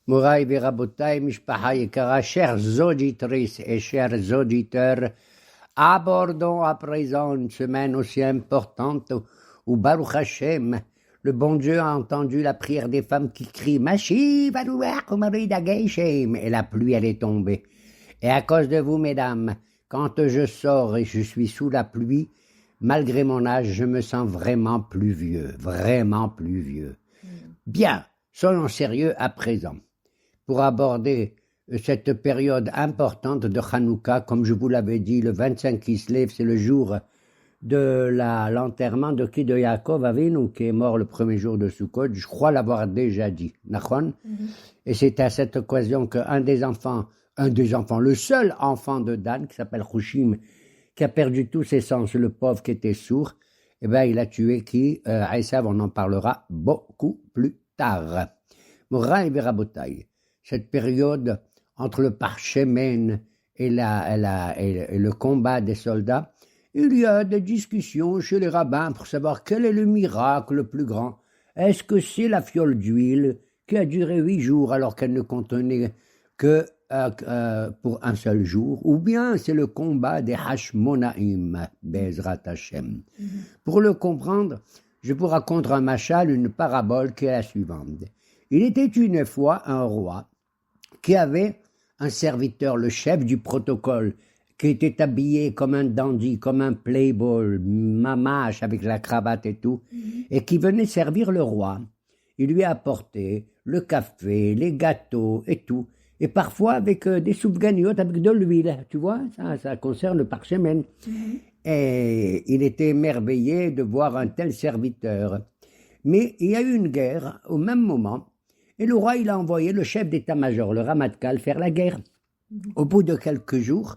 Moraï Verabotaï, Mishpaha Yekara, chers auditrices et chers auditeurs, abordons à présent une semaine aussi importante où Baruch Hashem, le bon Dieu a entendu la prière des femmes qui crient Mashi, Baruch, Dageshem, et la pluie elle est tombée. Et à cause de vous, mesdames, quand je sors et je suis sous la pluie, malgré mon âge, je me sens vraiment plus vieux, vraiment plus vieux. Bien, soyons sérieux à présent. Pour aborder cette période importante de Hanouka, comme je vous l'avais dit, le 25 Kislev, c'est le jour de l'enterrement de qui de Yaakov Avinu, qui est mort le premier jour de Sukkot, je crois l'avoir déjà dit, Nachon. Et c'est à cette occasion qu'un des enfants, le seul enfant de Dan, qui s'appelle Hushim, qui a perdu tous ses sens, le pauvre qui était sourd, eh ben, il a tué qui, Esav, on en parlera beaucoup plus tard. Moraï Verabotaï. Cette période entre le parchemen et le combat des soldats, il y a des discussions chez les rabbins pour savoir quel est le miracle le plus grand. Est-ce que c'est la fiole d'huile qui a duré 8 jours alors qu'elle ne contenait que pour un seul jour, ou bien c'est le combat des Hashmonaïm, Bezrat Hashem. Pour le comprendre, je vous raconte un machal, une parabole qui est la suivante. Il était une fois un roi qui avait un serviteur, le chef du protocole, qui était habillé comme un dandy, comme un playboy, mamache avec la cravate et tout, et qui venait servir le roi. Il lui apportait le café, les gâteaux et tout, et parfois avec des soupes gagnottes avec de l'huile, tu vois, ça concerne le parchemen. Et il était émerveillé de voir un tel serviteur. Mais il y a eu une guerre au même moment, et le roi, il a envoyé le chef d'état-major, le Ramatkal, faire la guerre. Au bout de quelques jours,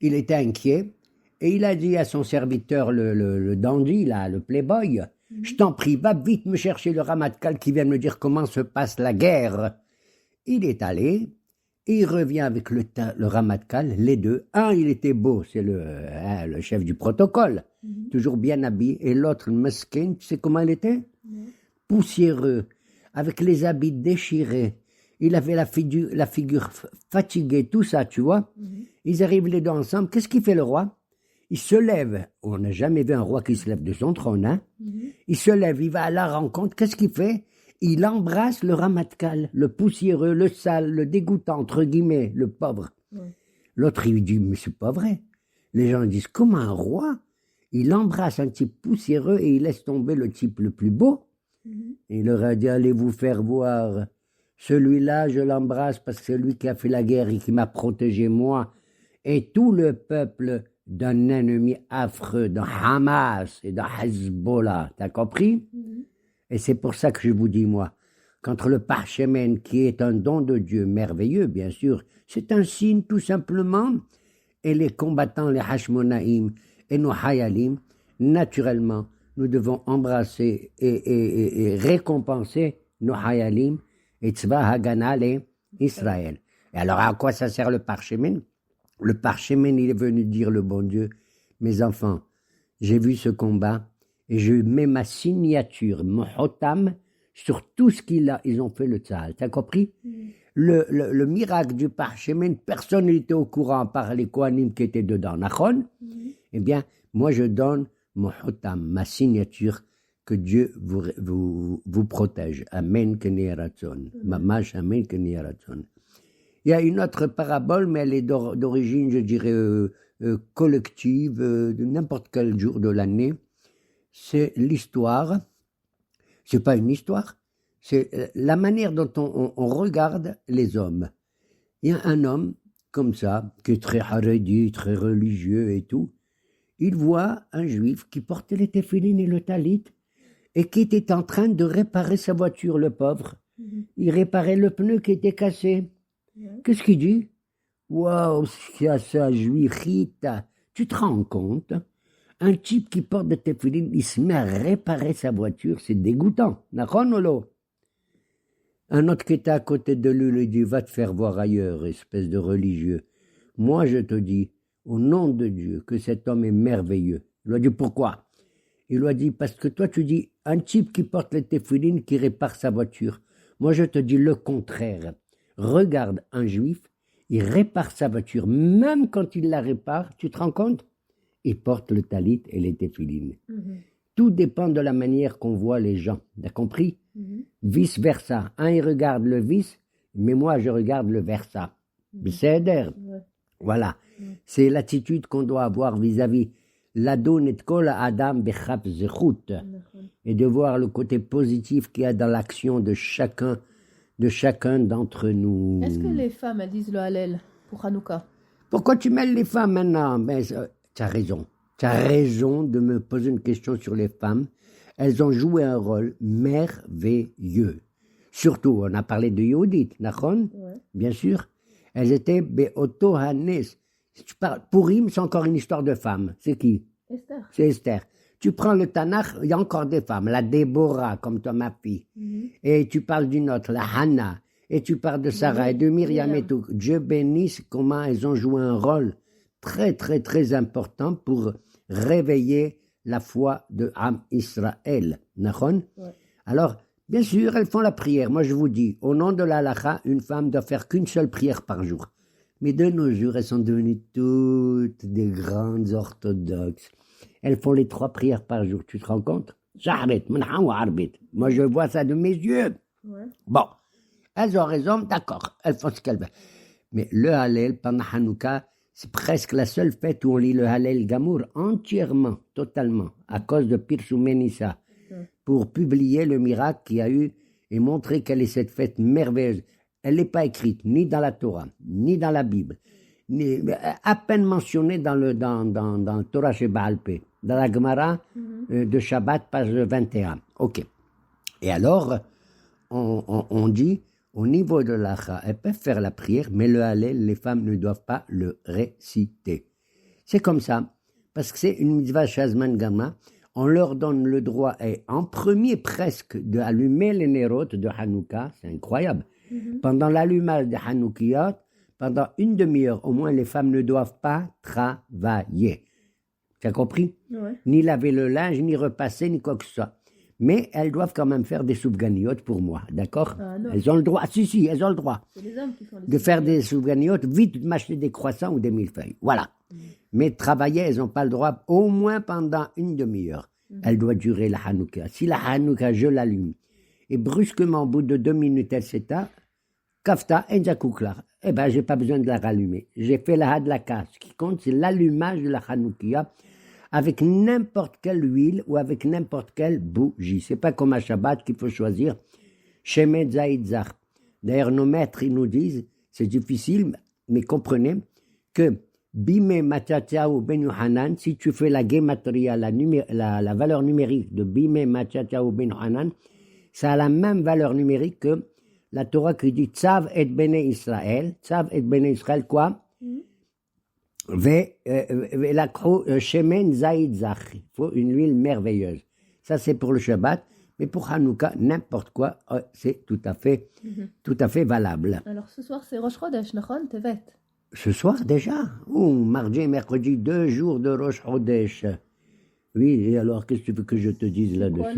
il était inquiet, et il a dit à son serviteur, le dandy, là, le playboy, je t'en prie, va vite me chercher le Ramatkal qui vient me dire comment se passe la guerre. Il est allé, et il revient avec le Ramatkal, les deux. Un, il était beau, c'est le chef du protocole, toujours bien habillé, et l'autre, le mesquin, tu sais comment il était? Poussiéreux, avec les habits déchirés. Il avait la figure fatiguée, tout ça, tu vois. Ils arrivent les deux ensemble. Qu'est-ce qu'il fait le roi? Il se lève. On n'a jamais vu un roi qui se lève de son trône, hein. Il se lève, il va à la rencontre. Qu'est-ce qu'il fait? Il embrasse le Ramatkal, le poussiéreux, le sale, le dégoûtant, entre guillemets, le pauvre. L'autre, il lui dit, mais c'est pas vrai. Les gens disent, comment un roi? Il embrasse un type poussiéreux et il laisse tomber le type le plus beau. Il leur a dit, allez vous faire voir. Celui-là, je l'embrasse parce que c'est lui qui a fait la guerre et qui m'a protégé moi et tout le peuple d'un ennemi affreux, de Hamas et de Hezbollah. T'as compris? Et c'est pour ça que je vous dis, moi, qu'entre le parchemen, qui est un don de Dieu merveilleux, bien sûr, c'est un signe tout simplement, et les combattants, les Hashmonaïm et nos Hayalim, naturellement, nous devons embrasser et récompenser nos Hayalim et Tzva Hagana Israël. Et alors, à quoi ça sert le parchemen? Le parchemen, il est venu dire, le bon Dieu, mes enfants, j'ai vu ce combat et je mets ma signature, mon hotam, sur tout ce ils ont fait le tzahal. T'as compris? Le miracle du parchemen, personne n'était au courant par les Kohanim qui étaient dedans. Nachon? Eh bien, moi je donne mon hotam, ma signature, que Dieu vous protège. Amen, Keni Ratzon. Mamash, Amen, Keni Ratzon. Il y a une autre parabole, mais elle est d'origine, je dirais, collective, de n'importe quel jour de l'année. C'est l'histoire, c'est pas une histoire, c'est la manière dont on regarde les hommes. Il y a un homme, comme ça, qui est très haredi, très religieux et tout. Il voit un juif qui portait les téphilines et le talit et qui était en train de réparer sa voiture, le pauvre. Il réparait le pneu qui était cassé. Qu'est-ce qu'il dit? Waouh, c'est ça, juifita. Tu te rends compte? Un type qui porte des téphilines, il se met à réparer sa voiture, c'est dégoûtant. Nachonolo. Un autre qui était à côté de lui lui dit, va te faire voir ailleurs, espèce de religieux. Moi, je te dis, au nom de Dieu, que cet homme est merveilleux. Il lui a dit, pourquoi? Il lui a dit, parce que toi, tu dis, un type qui porte les téphilines, qui répare sa voiture. Moi, je te dis le contraire. regarde un juif, il répare sa voiture, même quand il la répare, tu te rends compte? Il porte le talit et les téphilines. Tout dépend de la manière qu'on voit les gens, t'as compris? Vice versa, un il regarde le vice, mais moi je regarde le versa. C'est d'air. Voilà, c'est l'attitude qu'on doit avoir vis-à-vis l'adon et kol adam bechap zechut, et de voir le côté positif qu'il y a dans l'action de chacun d'entre nous. Est-ce que les femmes, elles disent le Hallel pour Hanouka? Pourquoi tu mêles les femmes maintenant? Ben, tu as raison. Tu as raison de me poser une question sur les femmes. Elles ont joué un rôle merveilleux. Surtout, on a parlé de Yehudit, Nachon? Bien sûr. Elles étaient Be'oto Hanes. Si tu parles, Purim, c'est encore une histoire de femmes. C'est qui? Esther. C'est Esther. Tu prends le Tanakh, il y a encore des femmes. La Déborah, comme toi, ma fille. Et tu parles d'une autre, la Hannah. Et tu parles de Sarah et de Myriam et tout. Dieu bénisse comment elles ont joué un rôle très, très, très important pour réveiller la foi de Am Israël. Nachon? Alors, bien sûr, elles font la prière. Moi, je vous dis, au nom de la halakha, une femme doit faire qu'une seule prière par jour. Mais de nos jours, elles sont devenues toutes des grandes orthodoxes. Elles font les 3 prières par jour. Tu te rends compte? Moi, je vois ça de mes yeux. Bon, elles ont raison, d'accord. Elles font ce qu'elles veulent. Mais le Hallel, pendant Hanouka, c'est presque la seule fête où on lit le Hallel Gamour entièrement, totalement, à cause de Pirsum Nissa, pour publier le miracle qu'il y a eu et montrer quelle est cette fête merveilleuse. Elle n'est pas écrite ni dans la Torah, ni dans la Bible, ni à peine mentionnée dans le Torah Sheba'al Peh, dans la Gemara de Shabbat, page 21. Ok. Et alors, on dit, au niveau de l'Acha, elles peuvent faire la prière, mais le Hallel, les femmes ne doivent pas le réciter. C'est comme ça, parce que c'est une mitzvah Shazman Gama. On leur donne le droit, et en premier presque, d'allumer les nérotes de Hanouka. C'est incroyable. Pendant l'allumage des Hanoukiyot, pendant une demi-heure, au moins, les femmes ne doivent pas travailler. Tu as compris? Ni laver le linge, ni repasser, ni quoi que ce soit. Mais elles doivent quand même faire des soufganiotes pour moi, d'accord? Elles ont le droit, si, elles ont le droit. C'est les hommes qui font les de faire des soufganiotes, vite m'acheter des croissants ou des millefeuilles. Voilà. Mais travailler, elles n'ont pas le droit, au moins pendant une demi-heure. Elle doit durer la Hanouka. Si la Hanouka, je l'allume, et brusquement, au bout de 2 minutes, elle s'éteint, kafta, enzakouklar. Eh ben, j'ai pas besoin de la rallumer. J'ai fait la hadlaka. Ce qui compte, c'est l'allumage de la Hanoukia avec n'importe quelle huile ou avec n'importe quelle bougie. C'est pas comme à Shabbat qu'il faut choisir. Shemet Zaïd Zar. D'ailleurs, nos maîtres, ils nous disent, c'est difficile, mais comprenez que Bime Machachao Ben Yohanan, si tu fais la gematria, la valeur numérique de Bime Machachao Ben Yohanan, ça a la même valeur numérique que la Torah qui dit Tzav et Bene Israël. Tzav et Bene Israël, quoi? Velakro Shemen Zaïd Zach. Il faut une huile merveilleuse. Ça, c'est pour le Shabbat. Mais pour Hanouka, n'importe quoi, c'est tout à fait valable. Alors, ce soir, c'est Rosh Chodesh, Nachon, Tevet. Ce soir, déjà? Mardi et mercredi, 2 jours de Rosh Chodesh. Oui, et alors, qu'est-ce que tu veux que je te dise là-dessus? Quoi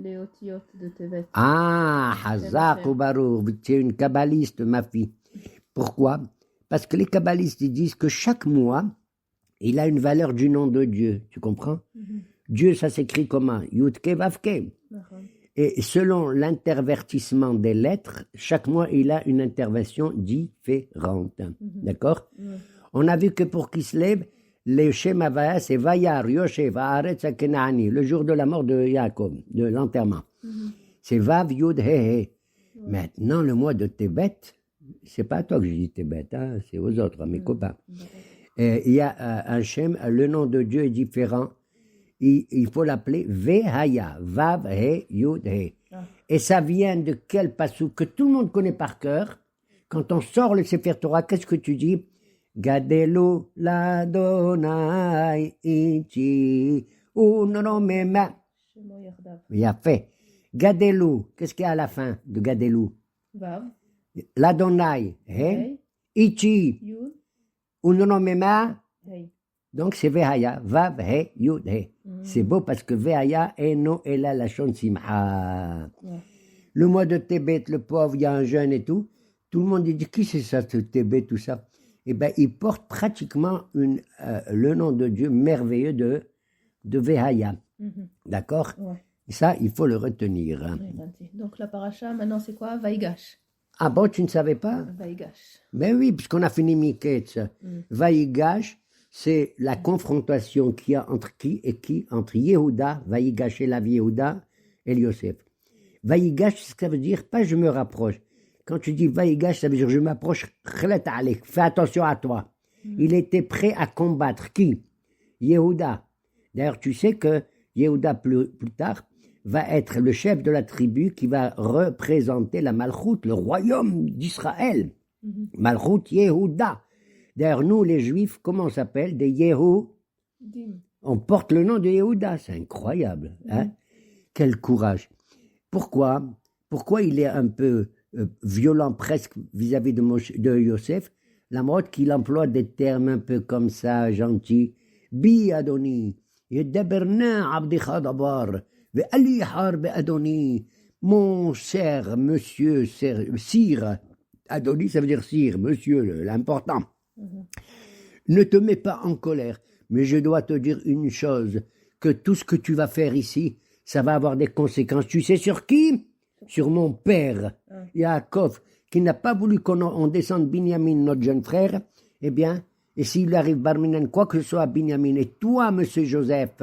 les otiotes de Tevet? Ah, Hazak ou Baruch, tu es une kabbaliste, ma fille. Pourquoi? Parce que les kabbalistes, ils disent que chaque mois, il a une valeur du nom de Dieu. Tu comprends? Dieu, ça s'écrit comment? Yudke Vavke. Et selon l'intervertissement des lettres, chaque mois, il a une intervention différente. D'accord? On a vu que pour Kislev, le Shem Havaya, c'est Vayar, Yoshev, Haaretz, Kenaani, le jour de la mort de Yaakov, de l'enterrement. C'est Vav, Yud, He, He. Maintenant, le mois de Tébet, c'est pas à toi que je dis Tébet, hein, c'est aux autres, à mes copains. Il y a un Shem, le nom de Dieu est différent. Il faut l'appeler Vehaya, Vav, He, Yud, He. Et ça vient de quel passou que tout le monde connaît par cœur. Quand on sort le Sefer Torah, qu'est-ce que tu dis? Gadelu l'Adonai ichi unoromema. Il a fait. Gadelu, qu'est-ce qu'il y a à la fin de Gadelu? Vav. L'Adonai, He, ichi unoromema. Donc c'est Vehaya, Vav, He, Yud, He. C'est beau parce que Vehaya, Eno, Ela, Lachon, Simcha. Le mois de Tébet, le pauvre, il y a un jeûne et tout. Tout le monde dit qui c'est ça, ce Tébé, tout ça. Eh bien, il porte pratiquement le nom de Dieu merveilleux de Vehaya. D'accord? Ouais. Et ça, il faut le retenir. Hein. Ouais, 20. Donc la paracha, maintenant c'est quoi? Vaïgash. Ah bon, tu ne savais pas? Vaïgash. Ben oui, puisqu'on a fini Miketz. Vaïgash, c'est la confrontation qu'il y a entre qui et qui? Entre Yehuda, Vaïgash et la Yehuda, et Yosef. Vaïgash, ça veut dire pas je me rapproche. Quand tu dis Vaïgash, ça veut dire je m'approche, fais attention à toi. Il était prêt à combattre qui? Yehuda. D'ailleurs, tu sais que Yehuda, plus tard, va être le chef de la tribu qui va représenter la Malchoute, le royaume d'Israël. Malchoute Yehuda. D'ailleurs, nous, les Juifs, comment on s'appelle? Des Yehou. On porte le nom de Yehuda. C'est incroyable. Hein? Quel courage. Pourquoi il est un peu violent presque vis-à-vis de Yosef? La mode qu'il emploie des termes un peu comme ça, gentils. Bi Adoni. Yedaberna Abdicha Dabar. Ve'ali Harbe Adoni. Mon cher monsieur, sire. Adoni, ça veut dire sire, monsieur, l'important. Ne te mets pas en colère, mais je dois te dire une chose, que tout ce que tu vas faire ici, ça va avoir des conséquences. Tu sais sur qui? Sur mon père, Yaakov, qui n'a pas voulu qu'on descende Binyamin, notre jeune frère. Eh bien, et s'il arrive Barminan, quoi que ce soit à Binyamin, et toi, monsieur Joseph,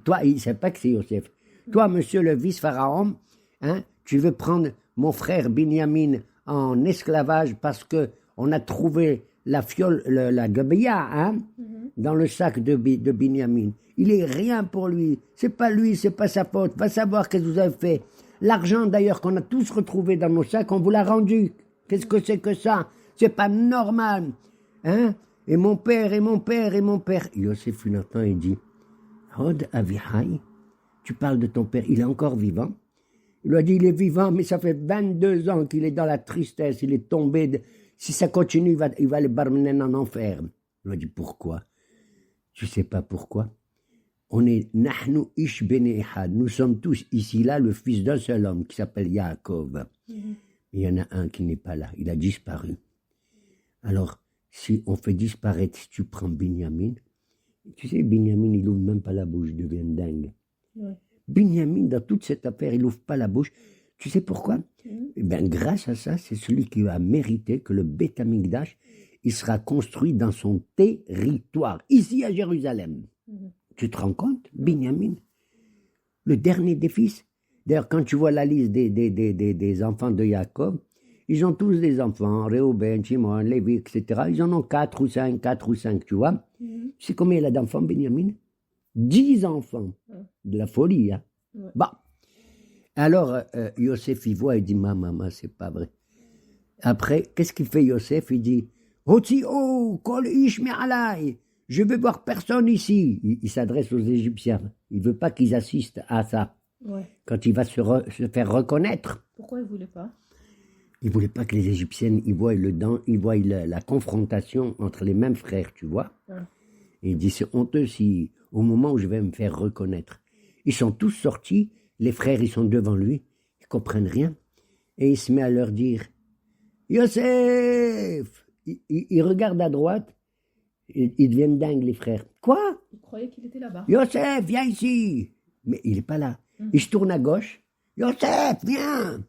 toi, il ne sait pas que c'est Joseph, toi, monsieur le vice-pharaon, hein, tu veux prendre mon frère Binyamin en esclavage parce que on a trouvé la fiole, la gabeya, hein, dans le sac de Binyamin. Il est rien pour lui. C'est pas lui, c'est pas sa faute. Va savoir qu'est-ce que vous avez fait. L'argent, d'ailleurs, qu'on a tous retrouvé dans nos sacs, on vous l'a rendu. Qu'est-ce que c'est que ça? C'est pas normal. Hein? Et mon père, et mon père, et mon père. Yosef, une temps, il dit, Hod Avihai, tu parles de ton père, il est encore vivant? Il lui a dit, il est vivant, mais ça fait 22 ans qu'il est dans la tristesse, il est tombé. Si ça continue, il va le barmenen en enfer. Il lui a dit, pourquoi? Je ne sais pas pourquoi. On est Nahnu Ish Bene Ehad. Nous sommes tous ici, là, le fils d'un seul homme qui s'appelle Yaakov. Il y en a un qui n'est pas là, il a disparu. Alors, si on fait disparaître, si tu prends Binyamin, tu sais, Binyamin, il n'ouvre même pas la bouche, il devient dingue. Binyamin, dans toute cette affaire, il n'ouvre pas la bouche. Tu sais pourquoi? Eh bien, grâce à ça, c'est celui qui a mérité que le Beth Amikdash, il sera construit dans son territoire, ici à Jérusalem. Tu te rends compte, Binyamin? Le dernier des fils. D'ailleurs, quand tu vois la liste des enfants de Jacob, ils ont tous des enfants, Réhouben, Shimon, Lévi, etc. Ils en ont 4 ou 5, tu vois. Tu sais combien il a d'enfants, Binyamin? 10 enfants. De la folie, hein. Bah. Alors, Yosef, il voit, il dit, maman, c'est pas vrai. Après, qu'est-ce qu'il fait, Yosef? Il dit, Hotio, kol ish me'alai. Je veux voir personne ici. Il s'adresse aux Égyptiens. Il veut pas qu'ils assistent à ça. Quand il va se faire reconnaître. Pourquoi il voulait pas? Il voulait pas que les Égyptiennes, ils voient la confrontation entre les mêmes frères, tu vois. Et il dit, c'est honteux si, au moment où je vais me faire reconnaître. Ils sont tous sortis, les frères, ils sont devant lui, ils comprennent rien. Et il se met à leur dire, Yosef! Il regarde à droite, ils deviennent dingues, les frères. Quoi? Il croyait qu'il était là-bas. Yosef, viens ici! Mais il n'est pas là. Il se tourne à gauche. Yosef, viens!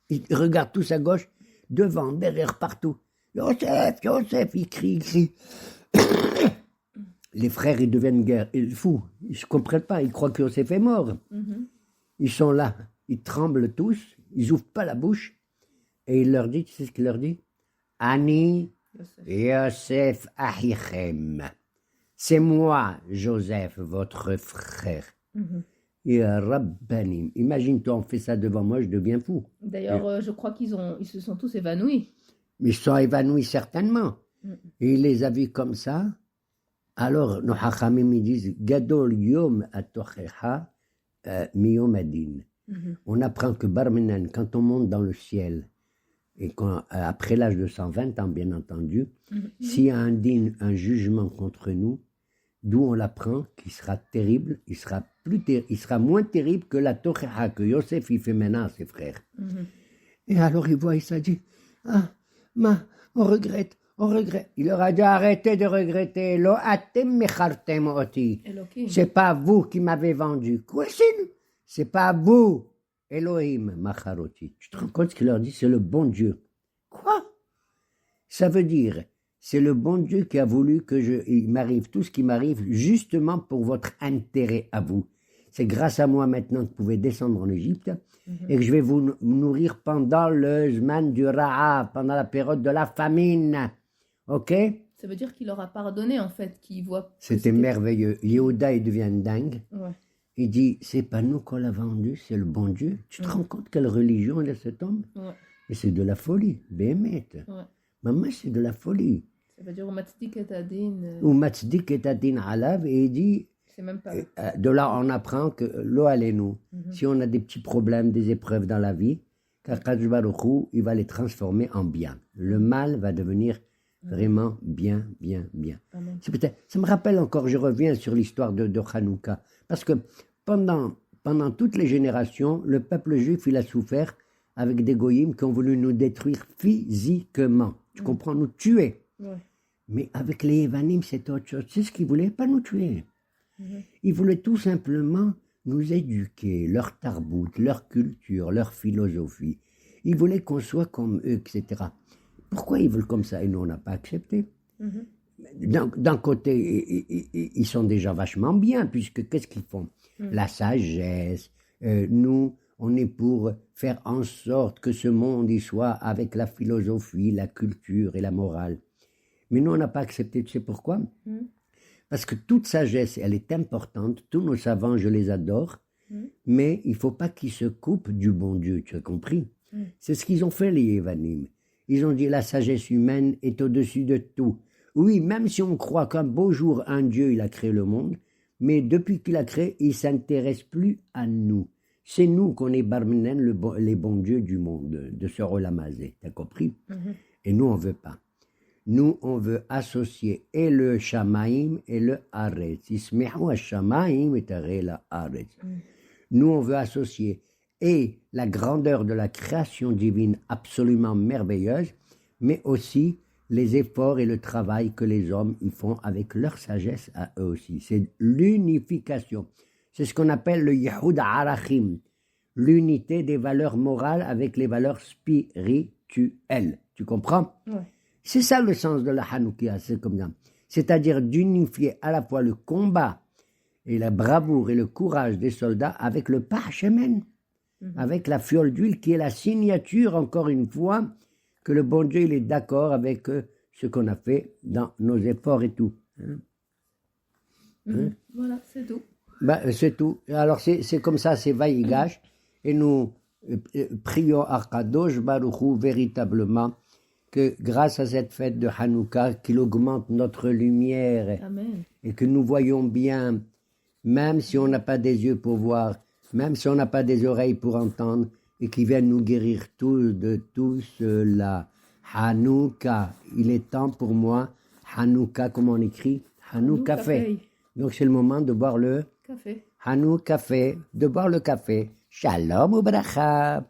Ils regardent tous à gauche, devant, derrière, partout. Yosef, Yosef, il crie. Les frères, ils deviennent fous. Ils ne se comprennent pas. Ils croient que Yosef est mort. Ils sont là. Ils tremblent tous. Ils n'ouvrent pas la bouche. Et il leur dit, tu sais ce qu'il leur dit? Ani, Yosef Ahichem. C'est moi, Joseph, votre frère. Et Rabbanim. Imagine-toi, on fait ça devant moi, je deviens fou. D'ailleurs, je crois qu'ils se sont tous évanouis. Ils sont évanouis certainement. Et il les a vus comme ça. Alors, nos hachamim, ils disent, Gadol yom atochecha miyom adin. On apprend que Barminan, quand on monte dans le ciel, et après l'âge de 120 ans, bien entendu, s'il y a un jugement contre nous, d'où on l'apprend qu'il sera terrible, il sera moins terrible que la tochecha que Yosef il fait maintenant à ses frères. Et alors il voit, il s'est dit, on regrette, on regrette. Il leur a dit arrêtez de regretter. Lo atem mechartem oti. Elohim. C'est pas vous qui m'avez vendu. Quoi, c'est pas vous. Elohim macharoti. Tu te rends compte ce qu'il leur dit? C'est le bon Dieu. Quoi? Ça veut dire, c'est le bon Dieu qui a voulu que il m'arrive tout ce qui m'arrive justement pour votre intérêt à vous. C'est grâce à moi maintenant que vous pouvez descendre en Égypte et que je vais vous nourrir pendant le Zman du Ra'a, pendant la période de la famine. Ok? Ça veut dire qu'il leur a pardonné, en fait, qu'il voit... que C'était merveilleux. Yehuda, il devient dingue. Ouais. Il dit, c'est pas nous qu'on l'a vendu, c'est le bon Dieu. Tu te rends compte quelle religion est cet homme? Ouais. Et c'est de la folie, Béhémet. Ouais. Maman, c'est de la folie. Ça veut dire, Matzdik et Adin, Ou Matzdik et Adin Alav, et il dit, c'est même pas... de là on apprend que l'eau allez-nous. Si on a des petits problèmes, des épreuves dans la vie, qu'Akadosh Baruch Hu, il va les transformer en bien. Le mal va devenir vraiment bien, bien, bien. Amen. C'est peut-être, ça me rappelle encore, je reviens sur l'histoire de Hanouka, parce que pendant toutes les générations, le peuple juif, il a souffert avec des goyim qui ont voulu nous détruire physiquement. Tu comprends, nous tuer. Ouais. Mais avec les Évanim, c'est autre chose. C'est ce qu'ils voulaient, pas nous tuer. Ils voulaient tout simplement nous éduquer, leur tarbout, leur culture, leur philosophie. Ils voulaient qu'on soit comme eux, etc. Pourquoi ils veulent comme ça? Et nous, on n'a pas accepté. D'un côté, ils sont déjà vachement bien, puisque qu'est-ce qu'ils font? La sagesse. Nous, on est pour faire en sorte que ce monde y soit avec la philosophie, la culture et la morale. Mais nous, on n'a pas accepté. Tu sais pourquoi? Parce que toute sagesse, elle est importante. Tous nos savants, je les adore. Mais il ne faut pas qu'ils se coupent du bon Dieu. Tu as compris? C'est ce qu'ils ont fait, les Évanim. Ils ont dit la sagesse humaine est au-dessus de tout. Oui, même si on croit qu'un beau jour, un Dieu, il a créé le monde, mais depuis qu'il a créé, il ne s'intéresse plus à nous. C'est nous qu'on est Barmenen, les bons dieux du monde, de ce Olamazé. Tu as compris? Et nous, on ne veut pas. Nous, on veut associer et le Shamaïm et le Haaretz. Ismehu ha-Shamaïm et la Haaretz. Nous, on veut associer et la grandeur de la création divine absolument merveilleuse, mais aussi les efforts et le travail que les hommes y font avec leur sagesse à eux aussi. C'est l'unification. C'est ce qu'on appelle le Yehud Arachim, l'unité des valeurs morales avec les valeurs spirituelles. Tu comprends? Ouais. C'est ça le sens de la Hanoukia, c'est comme ça. C'est-à-dire d'unifier à la fois le combat et la bravoure et le courage des soldats avec le parchemin, avec la fiole d'huile qui est la signature, encore une fois, que le bon Dieu il est d'accord avec ce qu'on a fait dans nos efforts et tout. Voilà, c'est tout. Ben, c'est tout. Alors c'est comme ça, c'est Vaïgash. Et nous prions à Kadosh Baruch Hu véritablement que grâce à cette fête de Hanouka, qu'il augmente notre lumière. Amen. Et que nous voyons bien, même si on n'a pas des yeux pour voir, même si on n'a pas des oreilles pour entendre, et qu'il vienne nous guérir tous de tout cela. Hanouka, il est temps pour moi, Hanouka, comment on écrit? Hanouka café. Donc c'est le moment de boire le café. Hanouka café, de boire le café. Shalom ou bracha.